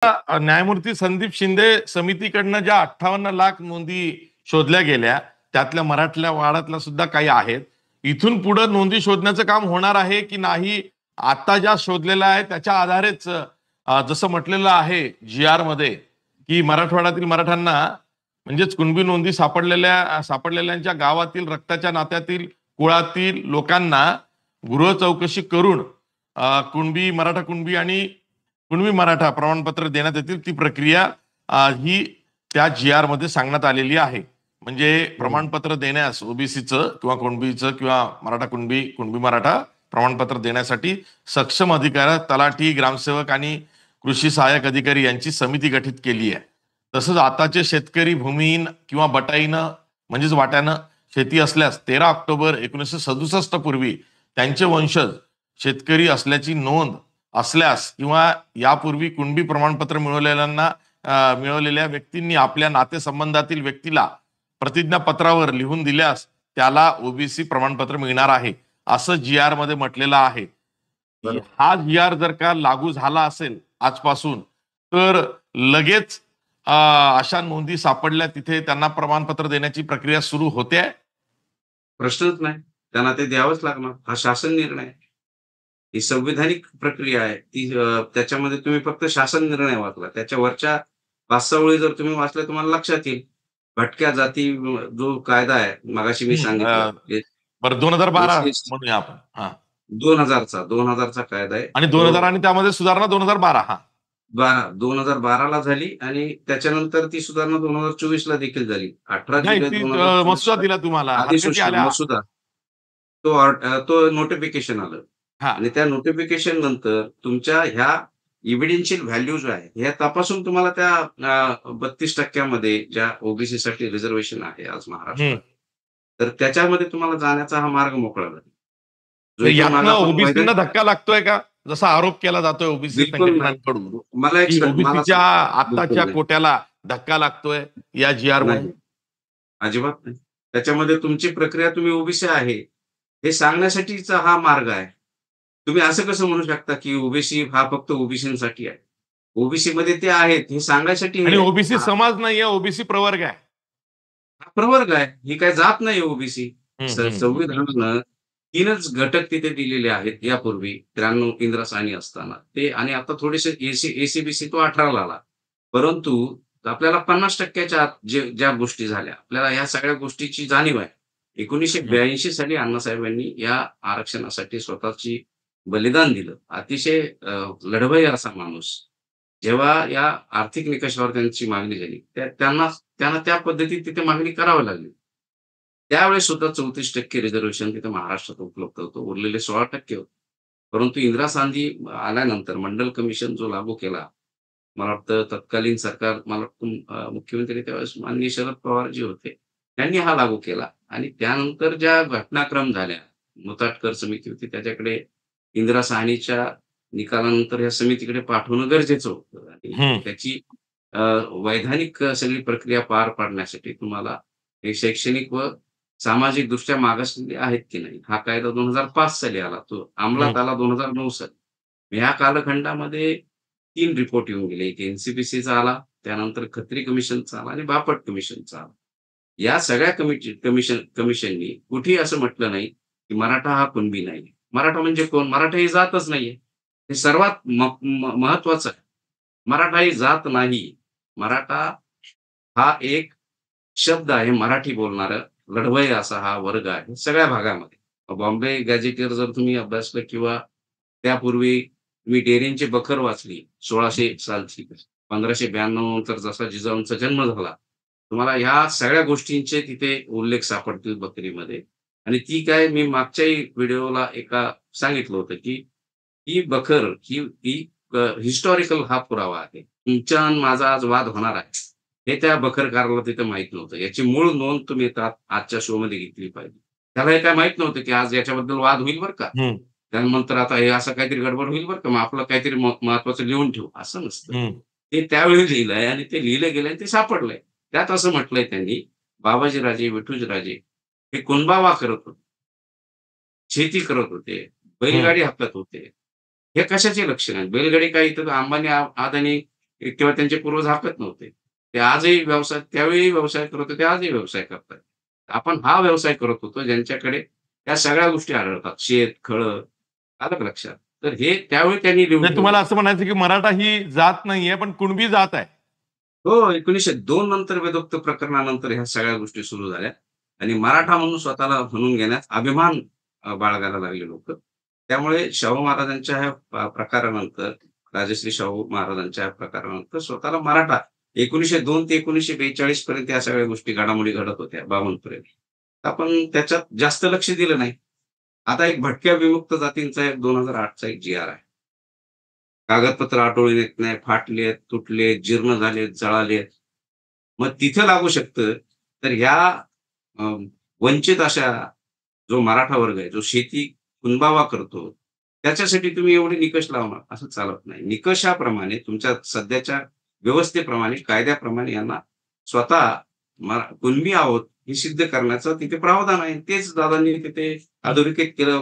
न्यायमूर्ती संदीप शिंदे समितीकडनं ज्या 58 लाख नोंदी शोधल्या गेल्या त्यातल्या मराठल्या वाड्यातल्या सुद्धा काही आहेत. इथून पुढे नोंदी शोधण्याचं काम होणार आहे की नाही? आता ज्या शोधलेल्या आहे त्याच्या आधारेच जसं म्हटलेलं आहे जी-आर मध्ये की मराठवाड्यातील मराठ्यांना म्हणजेच कुणबी नोंदी सापडलेल्यांच्या गावातील रक्ताच्या नात्यातील कुळातील लोकांना गृह चौकशी करून मराठा कुणबी आणि कुणबी मराठा प्रमाणपत्र देण्यात येतील. ती प्रक्रिया ही त्या जी-आर मध्ये सांगण्यात आलेली आहे. म्हणजे प्रमाणपत्र देण्यास ओबीसीचं किंवा कुणबीचं किंवा मराठा कुणबी कुणबी मराठा प्रमाणपत्र देण्यासाठी सक्षम अधिकारी तलाठी ग्रामसेवक आणि कृषी सहाय्यक अधिकारी यांची समिती गठीत केली आहे. तसंच आताचे शेतकरी भूमिहीन किंवा बटाईनं म्हणजेच वाट्यानं शेती असल्यास 13 ऑक्टोबर 1967 पूर्वी त्यांचे वंशज शेतकरी असल्याची नोंद असल्यास किंवा यापूर्वी कुणबी प्रमाणपत्र मिळवलेल्या व्यक्तींनी आपल्या नातेसंबंधातील व्यक्तीला प्रतिज्ञापत्रावर लिहून दिल्यास त्याला ओबीसी प्रमाणपत्र मिळणार आहे असं जी-आर मध्ये म्हटलेलं आहे. हा जी-आर जर का लागू झाला असेल आजपासून तर लगेच अशा नोंदी सापडल्या तिथे त्यांना प्रमाणपत्र देण्याची प्रक्रिया सुरू होते. प्रश्नच नाही. त्यांना ते द्यावंच लागणार. हा शासन निर्णय आहे. ही संविधानिक प्रक्रिया आहे. त्याच्यामध्ये तुम्ही फक्त शासन निर्णय वाचला. त्याच्या वरच्या 5-6 ओळी जर तुम्ही वाचल्या तुम्हाला लक्षात येईल. भटक्या जाती जो कायदा आहे, मगाशी मी सांगितलं. बरं 2012 म्हणूया आपण. हां. 2000चा कायदा आहे. आणि 2000 आणि त्यामध्ये सुधारणा 2012. हां. 2012ला झाली आणि त्याच्यानंतर ती सुधारणा 2024ला देखील झाली. 18 जुलै 2024 मसुदा दिला तुम्हाला. अधिसूचना मसुदा तो नोटिफिकेशन आलं. आणि त्या नोटिफिकेशन नंतर तुमच्या ह्या इव्हिडेन्शियल व्हॅल्यू जो आहे, हे तपासून तुम्हाला त्या 32% मध्ये ज्या ओबीसी साठी रिझर्वेशन आहे आज महाराष्ट्रात, तर त्याच्यामध्ये तुम्हाला जाण्याचा हा मार्ग मोकळा झाला. ओबीसीना धक्का लागतोय का? जसा आरोप केला जातोय ओबीसी संघटनांकडून मला ओबीसीच्या आताच्या कोट्याला धक्का लागतोय या जी-आर मध्ये? अजिबात नाही. त्याच्यामध्ये तुमची प्रक्रिया तुम्ही ओबीसी आहे हे सांगण्यासाठीचा हा मार्ग आहे. तुम्ही असं कसं म्हणू शकता की ओबीसी हा फक्त ओबीसीसाठी आहे? ओबीसी मध्ये ते आहेत हे सांगण्यासाठी. आणि ओबीसी समाज नाहीये, ओबीसी प्रवर्ग आहे. हा प्रवर्ग आहे. ही काय जात नाही ओबीसी. संविधानानं 3च घटक तिथे दिलेले आहेत यापूर्वी 93 इंदिरा साहनी असताना ते, आणि आता थोडेसे एसीबीसी तो 18ला आला. परंतु आपल्याला 50%च्या आत ज्या गोष्टी झाल्या, आपल्याला या सगळ्या गोष्टीची जाणीव आहे. 1982 साली अण्णासाहेबांनी या आरक्षणासाठी स्वतःची बलिदान दिलं. अतिशय लढवय्या असा माणूस. जेव्हा या आर्थिक निकषावर त्यांची मागणी झाली, त्यांना त्या पद्धतीत तिथे मागणी करावी लागली. त्यावेळेस सुद्धा 34% रिझर्वेशन तिथे महाराष्ट्रात उपलब्ध होतं. उरलेले 16% होतं. परंतु इंदिरा गांधी आल्यानंतर मंडल कमिशन जो लागू केला, मला वाटतं तत्कालीन सरकार, मला वाटतं मुख्यमंत्री त्यावेळेस माननीय शरद पवार जी होते, त्यांनी हा लागू केला. आणि त्यानंतर ज्या घटनाक्रम झाल्या, मुताटकर समिती होती, त्याच्याकडे इंदिरा साहनीच्या निकालानंतर या समितीकडे पाठवणं गरजेचं होतं. आणि त्याची वैधानिक सगळी प्रक्रिया पार पाडण्यासाठी तुम्हाला हे शैक्षणिक व सामाजिक दृष्ट्या मागासलेले आहेत की नाही, हा कायदा 2005 साली आला. तो अंमलात आला 2009 साली. ह्या कालखंडामध्ये 3 रिपोर्ट येऊन गेले. एक एनसीपीसीचा आला, त्यानंतर खत्री कमिशनचा आला आणि बापट कमिशनचा आला. या सगळ्या कमिशननी कुठेही असं म्हटलं नाही की मराठा हा कुणबी नाही. मराठा म्हणजे कोण? मराठा ही जातच नाहीये. हे सर्वात महत्वाचं आहे. मराठा ही जात नाही. मराठा हा एक शब्द आहे. मराठी बोलणारं लढवय्या असा हा वर्ग आहे सगळ्या भागामध्ये. बॉम्बे गॅझेटियर जर तुम्ही अभ्यासलं किंवा त्यापूर्वी तुम्ही डेरेंची बखर वाचली 1600 सालची, 1592 नंतर जसा जिजाऊंचा जन्म झाला, तुम्हाला ह्या सगळ्या गोष्टींचे तिथे उल्लेख सापडतील बकरीमध्ये. आणि ती काय, मी मागच्याही व्हिडिओला एका सांगितलं होतं की ही बखर ही हिस्टॉरिकल हा पुरावा आहे. तुमचा आणि माझा आज वाद होणार आहे हे त्या बखरकाराला तिथे माहित नव्हतं. याची मूळ नोंद तुम्ही आजच्या शो मध्ये घेतली पाहिजे. त्याला हे काय माहित नव्हतं की आज याच्याबद्दल वाद होईल बरं का, त्यानंतर आता हे असं काहीतरी गडबड होईल बरं का, मग आपलं काहीतरी महत्वाचं लिहून ठेवू, असं नसतं. ते त्यावेळी लिहिलंय आणि ते लिहिलं गेलंय, ते सापडलंय. त्यात असं म्हटलंय त्यांनी, बाबाजीराजे विठूजराजे हे कुणबावा करत होते, शेती करत होते, बैलगाडी हाकत होते. हे कशाचे लक्षण आहेत? बैलगाडी काय इथं अंबानी अदानी किंवा त्यांचे पूर्वज हाकत नव्हते. ते आजही व्यवसाय त्यावेळी व्यवसाय करत होते, आजही व्यवसाय करतात. आपण हा व्यवसाय करत होतो ज्यांच्याकडे त्या सगळ्या गोष्टी आढळतात. शेत, खळं, आलं का लक्षात? तर हे त्यावेळी त्यांनी लिहून म्हणजे तुम्हाला ठेवलं. असं म्हणायचं की मराठा ही जात नाहीये, पण कुणबी जात आहे. हो, 1902 नंतर वेदोक्त प्रकरणानंतर ह्या सगळ्या गोष्टी सुरू झाल्या आणि मराठा म्हणून स्वतःला म्हणून घेण्यास अभिमान बाळगायला लागले लोकं. त्यामुळे शाहू महाराजांच्या ह्या प्रकारानंतर, राजश्री शाहू महाराजांच्या ह्या प्रकारानंतर स्वतःला मराठा 1902 ते 1942 पर्यंत या सगळ्या गोष्टी घडामोडी घडत होत्या 52 पर्यंत. आपण त्याच्यात जास्त लक्ष दिलं नाही. आता एक भटक्या विमुक्त जातींचा एक 2008चा एक जी-आर आहे. कागदपत्र आठवून येत नाही, फाटलेत, तुटलेत, जीर्ण झालेत, जळालेत. मग तिथं लागू शकतं. तर ह्या अ, वंचित अशा जो मराठा वर्ग आहे, जो शेती कुणबावा करतो, त्याच्यासाठी तुम्ही एवढे निकष लावणार, असं चालत नाही. निकषाप्रमाणे तुमच्या सध्याच्या व्यवस्थेप्रमाणे, कायद्याप्रमाणे यांना स्वतः कुणबी आहोत हे सिद्ध करण्याचं तिथे प्रावधान आहे. तेच दादांनी तिथे अधोरेखित केलं.